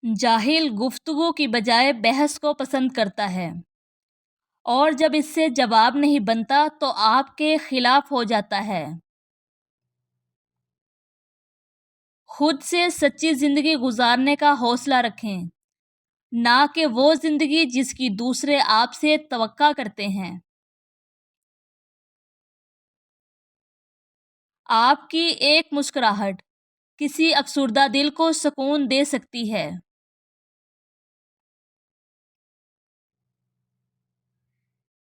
जाहिल गुफ्तगू की बजाय बहस को पसंद करता है और जब इससे जवाब नहीं बनता तो आपके खिलाफ हो जाता है। खुद से सच्ची जिंदगी गुजारने का हौसला रखें, ना कि वो जिंदगी जिसकी दूसरे आपसे तवक्का करते हैं। आपकी एक मुस्कुराहट किसी अफसुर्दा दिल को सुकून दे सकती है।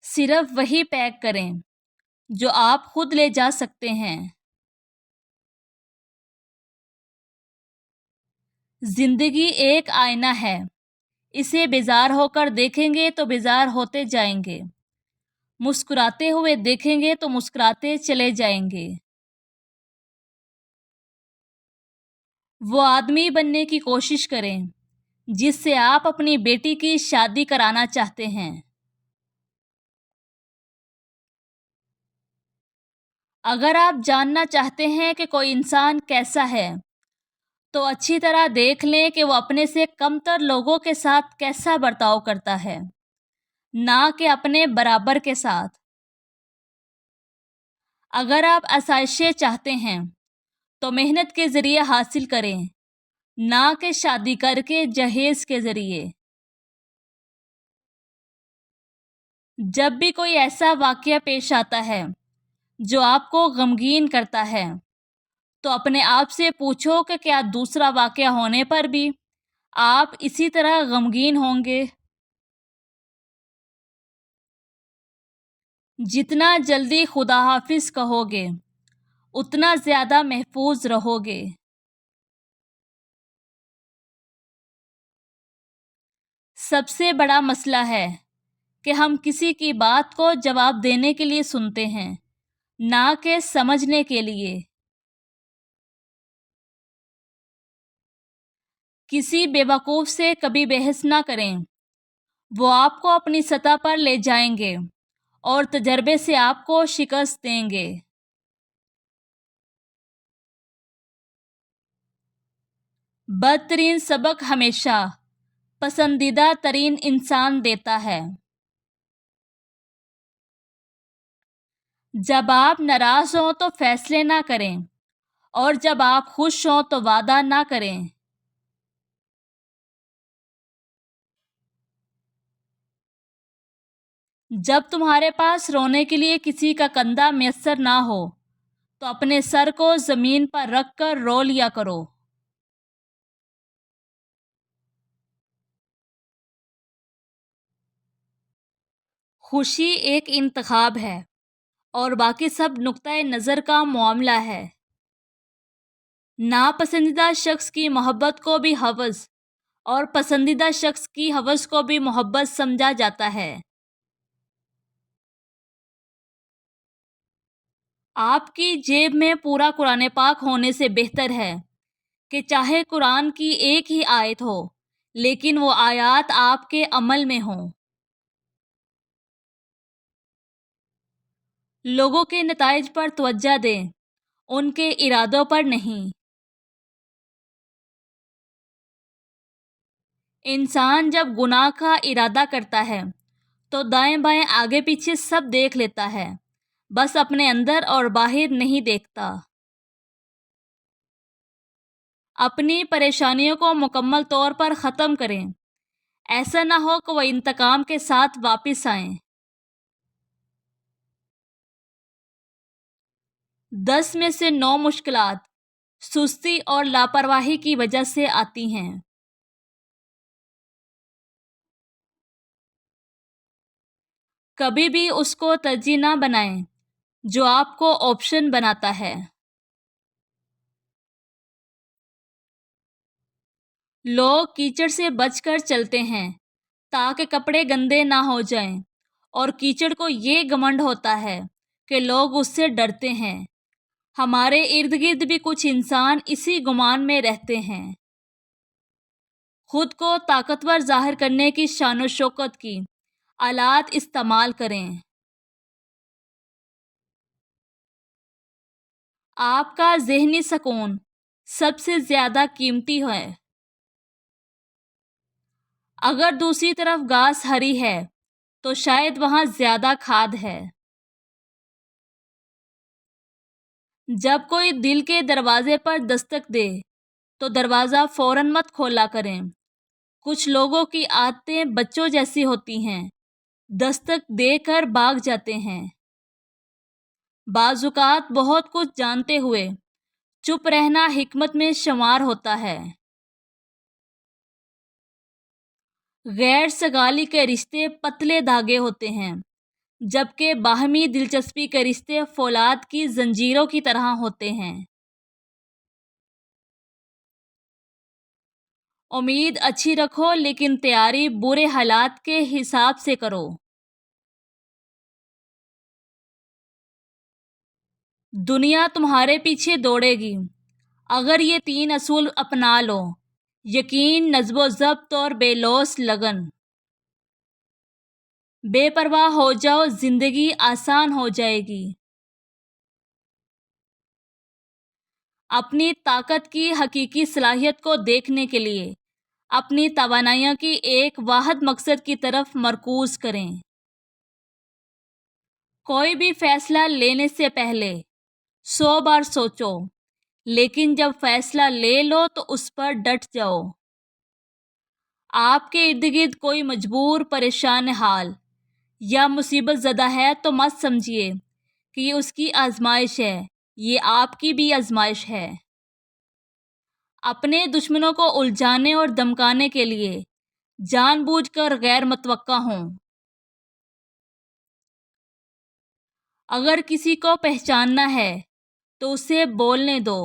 सिर्फ वही पैक करें जो आप खुद ले जा सकते हैं। जिंदगी एक आईना है, इसे बेजार होकर देखेंगे तो बेजार होते जाएंगे, मुस्कुराते हुए देखेंगे तो मुस्कुराते चले जाएंगे। वो आदमी बनने की कोशिश करें जिससे आप अपनी बेटी की शादी कराना चाहते हैं। अगर आप जानना चाहते हैं कि कोई इंसान कैसा है तो अच्छी तरह देख लें कि वो अपने से कमतर लोगों के साथ कैसा बर्ताव करता है, ना कि अपने बराबर के साथ। अगर आप आसाइशें चाहते हैं तो मेहनत के जरिए हासिल करें, ना कि शादी करके जहेज के जरिए। जब भी कोई ऐसा वाकया पेश आता है जो आपको गमगीन करता है तो अपने आप से पूछो कि क्या दूसरा वाकया होने पर भी आप इसी तरह गमगीन होंगे। जितना जल्दी खुदा हाफिज कहोगे उतना ज़्यादा महफूज रहोगे। सबसे बड़ा मसला है कि हम किसी की बात को जवाब देने के लिए सुनते हैं, ना कि समझने के लिए। किसी बेवकूफ़ से कभी बहस ना करें, वो आपको अपनी सतह पर ले जाएंगे और तजर्बे से आपको शिकस्त देंगे। बदतरीन सबक हमेशा पसंदीदा तरीन इंसान देता है। जब आप नाराज हों तो फैसले ना करें और जब आप खुश हों तो वादा ना करें। जब तुम्हारे पास रोने के लिए किसी का कंधा मैसर ना हो तो अपने सर को जमीन पर रख कर रो लिया करो। खुशी एक इंतखाब है और बाकी सब नुक्ता नज़र का मामला है। नापसंदीदा शख्स की मोहब्बत को भी हवस और पसंदीदा शख्स की हवस को भी मोहब्बत समझा जाता है। आपकी जेब में पूरा कुरान पाक होने से बेहतर है कि चाहे कुरान की एक ही आयत हो लेकिन वो आयत आपके अमल में हो। लोगों के नताइज पर तवज्जो दें, उनके इरादों पर नहीं। इंसान जब गुनाह का इरादा करता है तो दाएं बाएं आगे पीछे सब देख लेता है, बस अपने अंदर और बाहर नहीं देखता। अपनी परेशानियों को मुकम्मल तौर पर ख़त्म करें, ऐसा ना हो कि वह इंतकाम के साथ वापस आएं। 10 में से 9 मुश्किलात सुस्ती और लापरवाही की वजह से आती हैं। कभी भी उसको तरजीह ना बनाएं जो आपको ऑप्शन बनाता है। लोग कीचड़ से बचकर चलते हैं ताकि कपड़े गंदे ना हो जाएं, और कीचड़ को ये घमंड होता है कि लोग उससे डरते हैं। हमारे इर्द गिर्द भी कुछ इंसान इसी गुमान में रहते हैं। खुद को ताकतवर जाहिर करने की शान शौकत की आलात इस्तेमाल करें। आपका ज़हनी सुकून सबसे ज़्यादा कीमती है। اگر دوسری طرف گھاس ہری ہے تو شاید وہاں زیادہ کھاد ہے۔ جب کوئی دل کے دروازے پر دستک دے تو دروازہ فوراً مت کھولا کریں۔ کچھ لوگوں کی عادتیں بچوں جیسی ہوتی ہیں، دستک دے کر بھاگ جاتے ہیں۔ بعض اوقات بہت کچھ جانتے ہوئے چپ رہنا حکمت میں شمار ہوتا ہے۔ غیر سگالی کے رشتے پتلے دھاگے ہوتے ہیں، جبکہ باہمی دلچسپی کے رشتے فولاد کی زنجیروں کی طرح ہوتے ہیں۔ امید اچھی رکھو لیکن تیاری برے حالات کے حساب سے کرو۔ دنیا تمہارے پیچھے دوڑے گی اگر یہ 3 اصول اپنا لو: یقین، نظم و ضبط اور بے لوث لگن۔ بے پرواہ ہو جاؤ، زندگی آسان ہو جائے گی۔ اپنی طاقت کی حقیقی صلاحیت کو دیکھنے کے لیے اپنی توانائیوں کی ایک واحد مقصد کی طرف مرکوز کریں۔ کوئی بھی فیصلہ لینے سے پہلے 100 بار سوچو، لیکن جب فیصلہ لے لو تو اس پر ڈٹ جاؤ۔ آپ کے ارد گرد کوئی مجبور، پریشان حال یا مصیبت زدہ ہے تو مت سمجھیے کہ یہ اس کی آزمائش ہے، یہ آپ کی بھی آزمائش ہے۔ اپنے دشمنوں کو الجھانے اور دمکانے کے لیے جان بوجھ کر غیر متوقع ہوں۔ اگر کسی کو پہچاننا ہے تو اسے بولنے دو۔